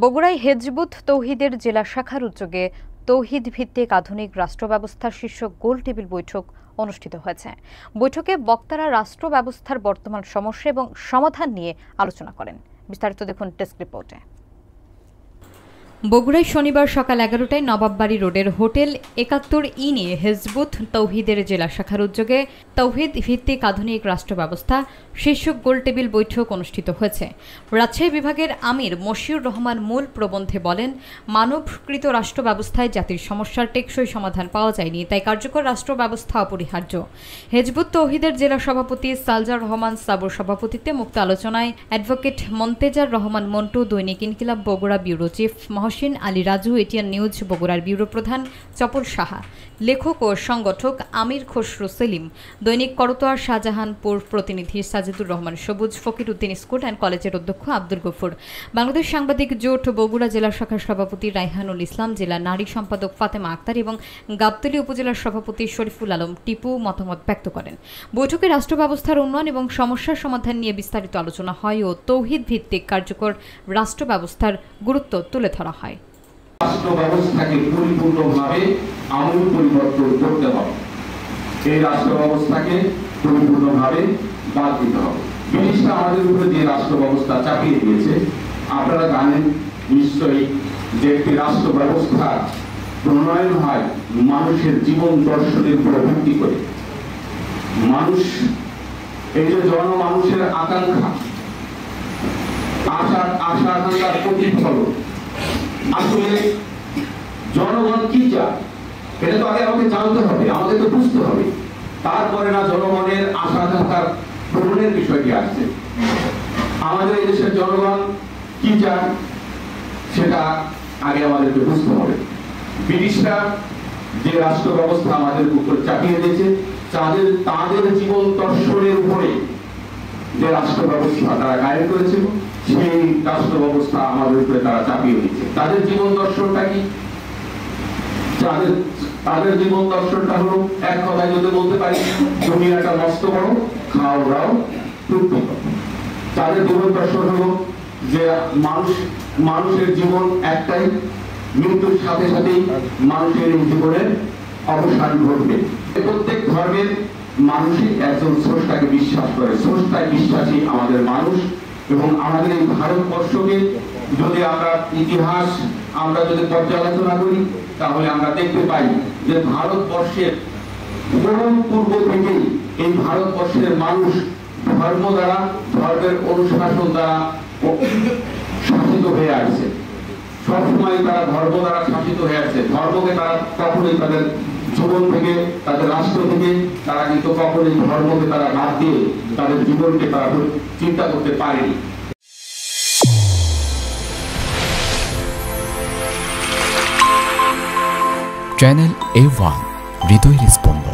বগুড়ায় হেজবুত তৌহিদের জেলা শাখার উদ্যোগে তৌহিদ ভিত্তিক আধুনিক রাষ্ট্র ব্যবস্থার শীর্ষক গোল টেবিল বৈঠক অনুষ্ঠিত হয়েছে। বৈঠকে বক্তারা রাষ্ট্র ব্যবস্থার বর্তমান সমস্যা এবং সমাধান নিয়ে আলোচনা করেন। বিস্তারিত দেখুন ডেস্ক রিপোর্টে। বগুড়ায় শনিবার সকাল 11টায় নবাববাড়ি রোডের হোটেল 71 নিয়ে হেজবুত তৌহিদের জেলা শাখার উদ্যোগে তৌহিদ ভিত্তিক আধুনিক রাষ্ট্র ব্যবস্থা শীর্ষক গোল টেবিল বৈঠক অনুষ্ঠিত হয়েছে। রাজশাহী বিভাগের আমির মশিউর রহমান মূল প্রবন্ধে বলেন, মানবকৃত রাষ্ট্র ব্যবস্থায় জাতির সমস্যার টেকসই সমাধান পাওয়া যায়নি, তাই কার্যকর রাষ্ট্র ব্যবস্থা অপরিহার্য। হেজবুত তৌহিদের জেলা সভাপতি সালজার রহমান সাবুর সভাপতিত্বে মুক্ত আলোচনায় advocate মন্তেজার Rahman Montu, Dainik Inqilab Bogura bureau chief Mohsin Ali Raju, ATN news বগুড়ার ব্যুরো প্রধান চপল সাহা, লেখক ও সংগঠক আমির খসরু সেলিম, দৈনিক করতোয়া শাহজাহানপুর প্রতিনিধি সাজিদুর রহমান সবুজ, ফকির উদ্দিন স্কুল অ্যান্ড কলেজের অধ্যক্ষ আব্দুল গফুর, বাংলাদেশ সাংবাদিক জোট বগুড়া জেলা শাখার সভাপতি রাইহানুল ইসলাম, জেলা নারী সম্পাদক ফাতেমা আক্তার এবং গাবতলী উপজেলার সভাপতি শরীফুল আলম টিপু মতামত ব্যক্ত করেন। বৈঠকে রাষ্ট্র ব্যবস্থার উন্নয়ন এবং সমস্যার সমাধান নিয়ে বিস্তারিত আলোচনা হয় ও তৌহিদ ভিত্তিক কার্যকর রাষ্ট্র ব্যবস্থার গুরুত্ব তুলে ধরা হয়। রাষ্ট্র ব্যবস্থাকে পরিপূর্ণভাবে আমূল পরিবর্তন করতে হবে। এই রাষ্ট্র ব্যবস্থাকে পরিপূর্ণভাবে বাদ দিতে হবে। ব্রিটিশরা আমাদের উপরে যে রাষ্ট্র ব্যবস্থা চাপিয়ে দিয়েছে, আপনারা জানেন নিশ্চয়ই যে একটি রাষ্ট্র ব্যবস্থা প্রণয়ন হয় মানুষের জীবন দর্শনের উপর ভিত্তি করে। মানুষ, এই যে জনমানুষের আকাঙ্ক্ষা, আকাঙ্ক্ষার প্রতিফলন। আসলে জনগণ কি চায় এটা তো আগে আমাকে জানতে হবে, আমাকে তো বুঝতে হবে, তারপরে না জনগণের আশা আকাঙ্ক্ষার পূরণের বিষয়টি আসছে। আমাদের এই দেশের জনগণ কি চায় সেটা আগে আমাদেরকে বুঝতে হবে। ব্রিটিশরা যে রাষ্ট্র ব্যবস্থা আমাদের উপর চাপিয়ে দিয়েছে, তাদের জীবন দর্শনের উপরে যে রাষ্ট্র ব্যবস্থা তারা কায়েম করেছিল, সেই রাষ্ট্র ব্যবস্থা আমাদের উপরে তারা চাপিয়ে দিচ্ছে। তাদের জীবন দর্শনটা কি? তাদের জীবন দর্শনটা হলো, এক কথায় যদি বলতে পারি, দুনিয়াটা মস্ত বড়, খাও দাও তৃপ্তি করো। তাদের জীবন দর্শন হলো যে মানুষের জীবন একটাই, মৃত্যুর সাথে সাথেই মানুষের এই জীবনের অবসান ঘটবে। প্রত্যেক ধর্মের মানুষই একজন স্রষ্টাকে বিশ্বাস করে, স্রষ্টায় বিশ্বাসী আমাদের মানুষ। এবং আমাদের এই ভারতবর্ষকে যদি আমরা যদি পর্যালোচনা করি, তাহলে আমরা দেখতে পাই যে ভারতবর্ষের পূর্ব থেকেই এই ভারতবর্ষের মানুষ ধর্ম দ্বারা, ধর্মের অনুশাসন দ্বারা শাসিত হয়ে আসছে। সবসময় তারা ধর্ম দ্বারা শাসিত হয়ে আসছে। ধর্মকে তারা কখনোই তাদের জীবন থেকে, তাদের রাষ্ট্র থেকে তারা কিন্তু কখনোই ধর্মকে তারা বাদ দিয়ে তাদের জীবনকে তারা চিন্তা করতে পারেনি। চ্যানেল A1 হৃদয়ের স্পন্দন।